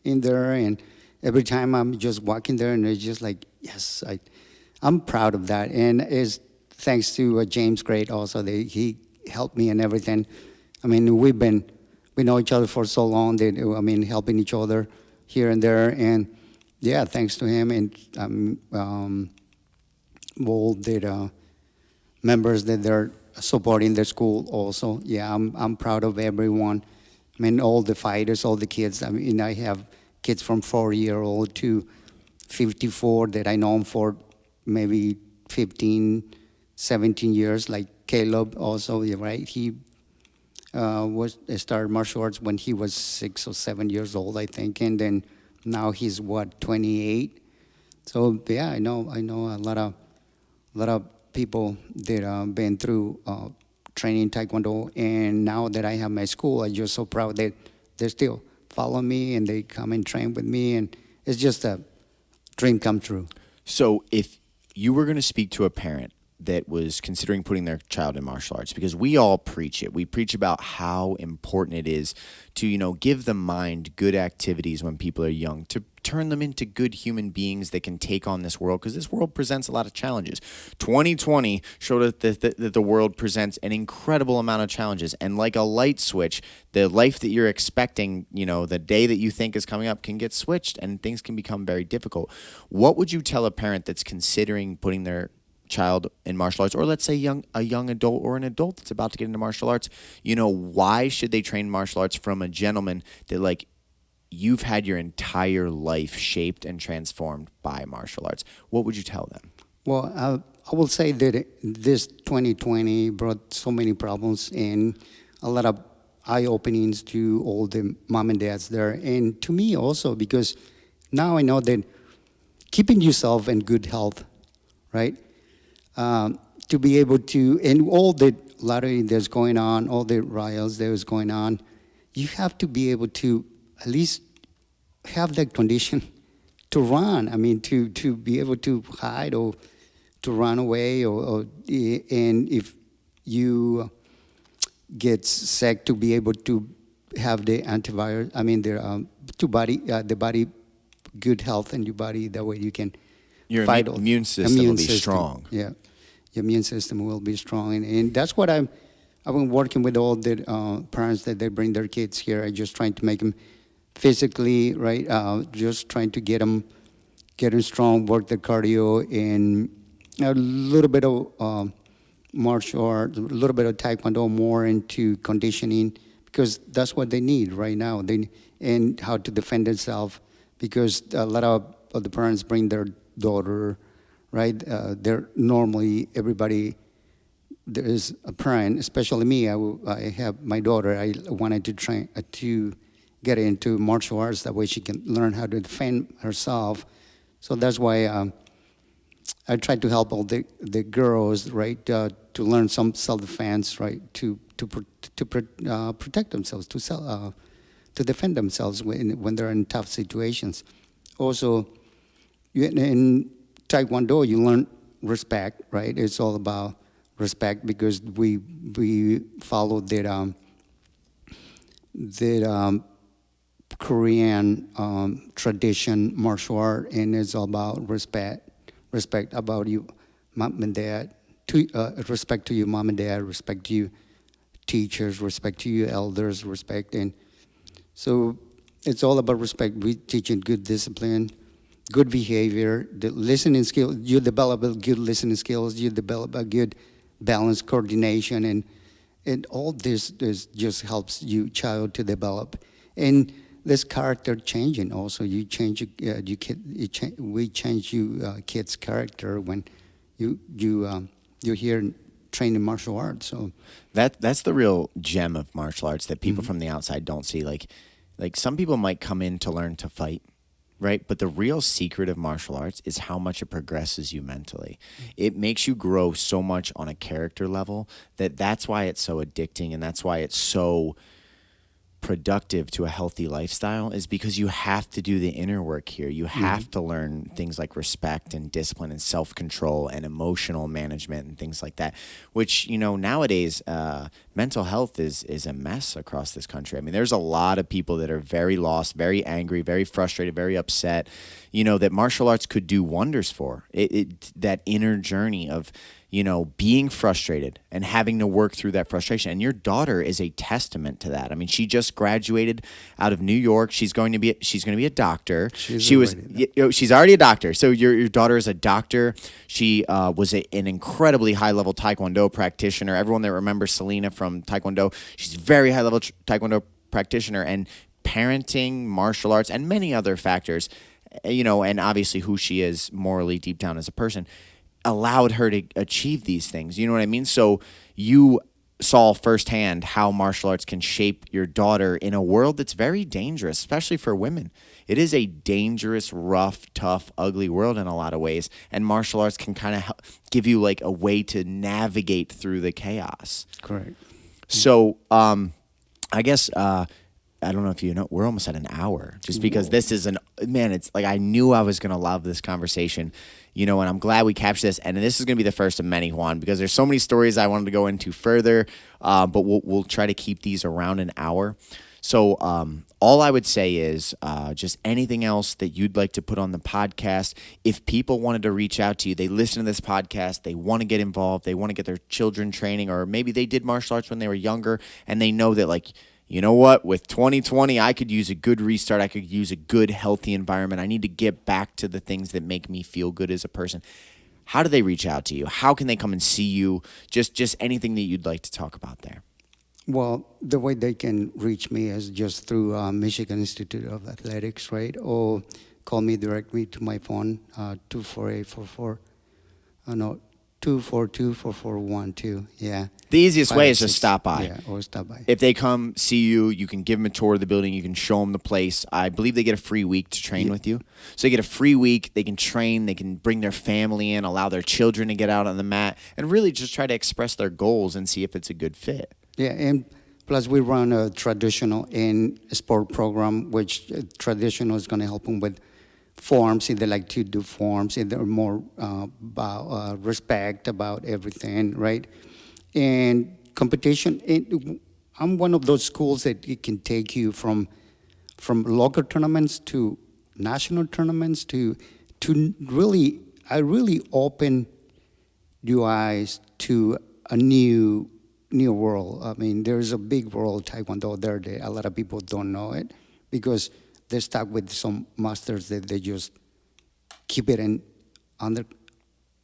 in there, and every time I'm just walking there, and it's just like, yes, I'm proud of that. And it's thanks to James Great also. He helped me and everything. We know each other for so long that, helping each other here and there. And yeah, thanks to him and all the members that they're supporting their school also. Yeah, I'm proud of everyone. All the fighters, all the kids. I have kids from 4-year-old to 54 that I know for maybe 15, 17 years, like Caleb also, right? He started martial arts when he was 6 or 7 years old, I think, and then now he's 28. So yeah, I know a lot of people that been through training Taekwondo, and now that I have my school, I'm just so proud that they still follow me and they come and train with me, and it's just a dream come true. So if you were going to speak to a parent that was considering putting their child in martial arts, because we all preach it. We preach about how important it is to, give the mind good activities when people are young, to turn them into good human beings that can take on this world, because this world presents a lot of challenges. 2020 showed that the world presents an incredible amount of challenges, and like a light switch, the life that you're expecting, the day that you think is coming up can get switched and things can become very difficult. What would you tell a parent that's considering putting their child in martial arts, or let's say a young adult or an adult that's about to get into martial arts? Why should they train martial arts from a gentleman that you've had your entire life shaped and transformed by martial arts? What would you tell them? Well, I will say that this 2020 brought so many problems and a lot of eye-openings to all the mom and dads there, and to me also, because now I know that keeping yourself in good health, right? To be able to, and all the lottery that's going on, all the riots that is going on, you have to be able to at least have that condition to run. To be able to hide or to run away, and if you get sick, to be able to have the antivirus. The body good health in your body. That way you can Your fight all immune system will be system. strong. Yeah, your immune system will be strong, and that's what I've been working with all the parents that they bring their kids here. I just trying to make them physically right, just trying to get them strong, work the cardio, and a little bit of martial arts, a little bit of taekwondo, more into conditioning because that's what they need right now. And how to defend themselves because a lot of the parents bring their daughter, right? They're normally everybody. There is a parent, especially me. I have my daughter. I wanted to train to get into martial arts. That way, she can learn how to defend herself. So that's why I try to help all the girls, right, to learn some self-defense, right, to protect themselves, to defend themselves when they're in tough situations. Also, in Taekwondo, you learn respect, right? It's all about respect because we follow that Korean tradition martial art, and it's all about respect about you, mom and dad, respect to you, mom and dad, respect to you, teachers, respect to you, elders, respect, and so it's all about respect. We teaching good discipline, good behavior, the listening skill. You develop a good listening skills. You develop a good balance, coordination, and all this just helps you child to develop. And this character changing also. You change you kid. We change you kid's character when you're here training martial arts. So That's the real gem of martial arts that people from the outside don't see. Like some people might come in to learn to fight, right? But the real secret of martial arts is how much it progresses you mentally. It makes you grow so much on a character level that's why it's so addicting, and that's why it's so productive to a healthy lifestyle, is because you have to do the inner work here. You have to learn things like respect and discipline and self-control and emotional management and things like that, which, nowadays, mental health is a mess across this country. I mean, there's a lot of people that are very lost, very angry, very frustrated, very upset, that martial arts could do wonders for. That inner journey of, being frustrated and having to work through that frustration. And your daughter is a testament to that. I mean, she just graduated out of New York. She's going to be a doctor. She's already a doctor. So your daughter is a doctor. She was an incredibly high level Taekwondo practitioner. Everyone that remembers Selena from Taekwondo, she's a very high level Taekwondo practitioner. And parenting, martial arts, and many other factors, and obviously who she is morally deep down as a person, allowed her to achieve these things. You know what I mean? So you saw firsthand how martial arts can shape your daughter in a world that's very dangerous, especially for women. It is a dangerous, rough, tough, ugly world in a lot of ways, and martial arts can kind of give you like a way to navigate through the chaos. correct. So I guess I don't know if you know, we're almost at an hour just because this is it's like I knew I was going to love this conversation, and I'm glad we captured this. And this is going to be the first of many, Juan, because there's so many stories I wanted to go into further, but we'll try to keep these around an hour. So all I would say is just anything else that you'd like to put on the podcast. If people wanted to reach out to you, they listen to this podcast, they want to get involved, they want to get their children training, or maybe they did martial arts when they were younger and they know that like, you know what, with 2020, I could use a good restart. I could use a good, healthy environment. I need to get back to the things that make me feel good as a person. How do they reach out to you? How can they come and see you? Just anything that you'd like to talk about there. Well, the way they can reach me is just through Michigan Institute of Athletics, right? Or call me directly to my phone, 242-4412. Yeah. The easiest way is just stop by. Yeah, or stop by. If they come see you, you can give them a tour of the building. You can show them the place. I believe they get a free week to train with you. So they get a free week. They can train. They can bring their family in, allow their children to get out on the mat, and really just try to express their goals and see if it's a good fit. Yeah, and plus we run a traditional and sport program, which traditional is going to help them with forms, if they like to do forms, if they're more about respect about everything, right? And competition, I'm one of those schools that it can take you from local tournaments to national tournaments to really, I really open your eyes to a new world. I mean, there's a big world Taekwondo there that a lot of people don't know it because they're stuck with some masters that they just keep it in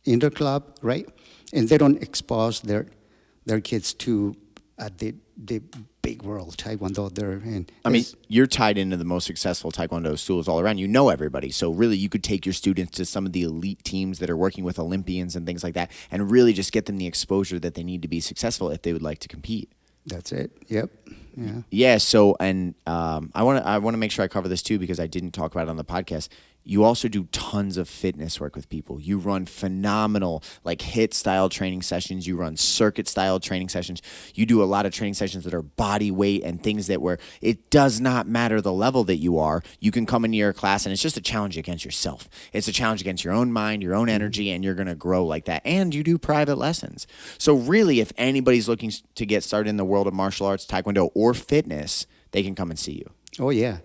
their club, right? And they don't expose their kids to the big world Taekwondo there. And I mean, you're tied into the most successful Taekwondo schools all around. You know everybody. So really, you could take your students to some of the elite teams that are working with Olympians and things like that and really just get them the exposure that they need to be successful if they would like to compete. that's it. Yep. Yeah. Yeah. So, and I want to make sure I cover this too because I didn't talk about it on the podcast. You also do tons of fitness work with people. You run phenomenal, like HIIT style training sessions. You run circuit style training sessions. You do a lot of training sessions that are body weight and things that where it does not matter the level that you are. You can come into your class and it's just a challenge against yourself. It's a challenge against your own mind, your own energy, and you're going to grow like that. And you do private lessons. So really, if anybody's looking to get started in the world of martial arts, Taekwondo, or fitness, they can come and see you. Oh yeah.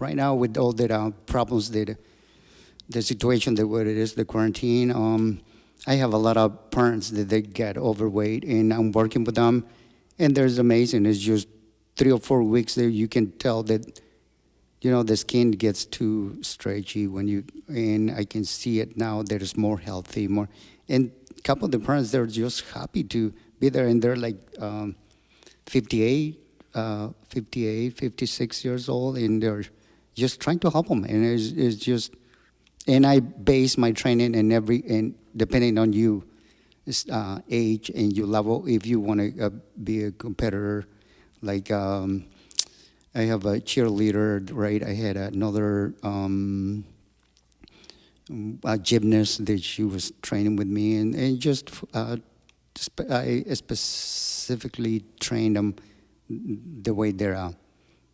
Right now with all the problems that the situation that what it is, the quarantine. I have a lot of parents that they get overweight, and I'm working with them, and there's amazing. It's just 3 or 4 weeks there, you can tell that the skin gets too stretchy and I can see it now. That is more healthy, and a couple of the parents they're just happy to be there, and they're like 58, 56 years old, and they're just trying to help them, and it's just, and I base my training and depending on you, age and your level. If you want to be a competitor, like I have a cheerleader, right? I had another a gymnast that she was training with me, and just I specifically trained them the way they're.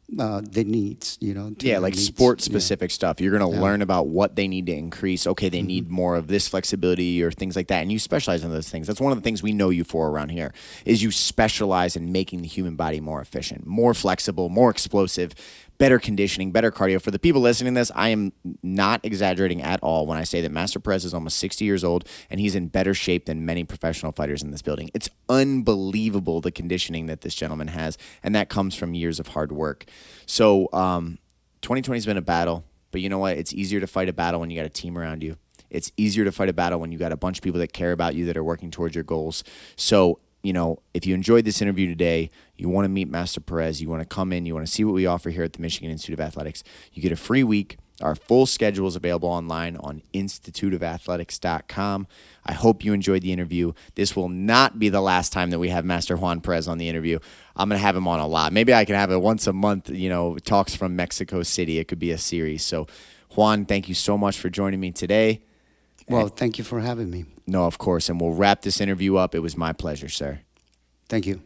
The needs, Yeah, like sport-specific stuff. You're going to learn about what they need to increase. Okay, they need more of this flexibility or things like that, and you specialize in those things. That's one of the things we know you for around here, is you specialize in making the human body more efficient, more flexible, more explosive, better conditioning, better cardio. For the people listening to this, I am not exaggerating at all when I say that Master Perez is almost 60 years old, and he's in better shape than many professional fighters in this building. It's unbelievable the conditioning that this gentleman has, and that comes from years of hard work. So 2020 has been a battle, but you know what? It's easier to fight a battle when you got a team around you. It's easier to fight a battle when you got a bunch of people that care about you, that are working towards your goals. So if you enjoyed this interview today, you want to meet Master Perez, you want to come in, you want to see what we offer here at the Michigan Institute of Athletics, you get a free week. Our full schedule is available online on instituteofathletics.com. I hope you enjoyed the interview. This will not be the last time that we have Master Juan Perez on the interview. I'm going to have him on a lot. Maybe I can have it once a month, talks from Mexico City. It could be a series. So, Juan, thank you so much for joining me today. Well, thank you for having me. No, of course. And we'll wrap this interview up. It was my pleasure, sir. Thank you.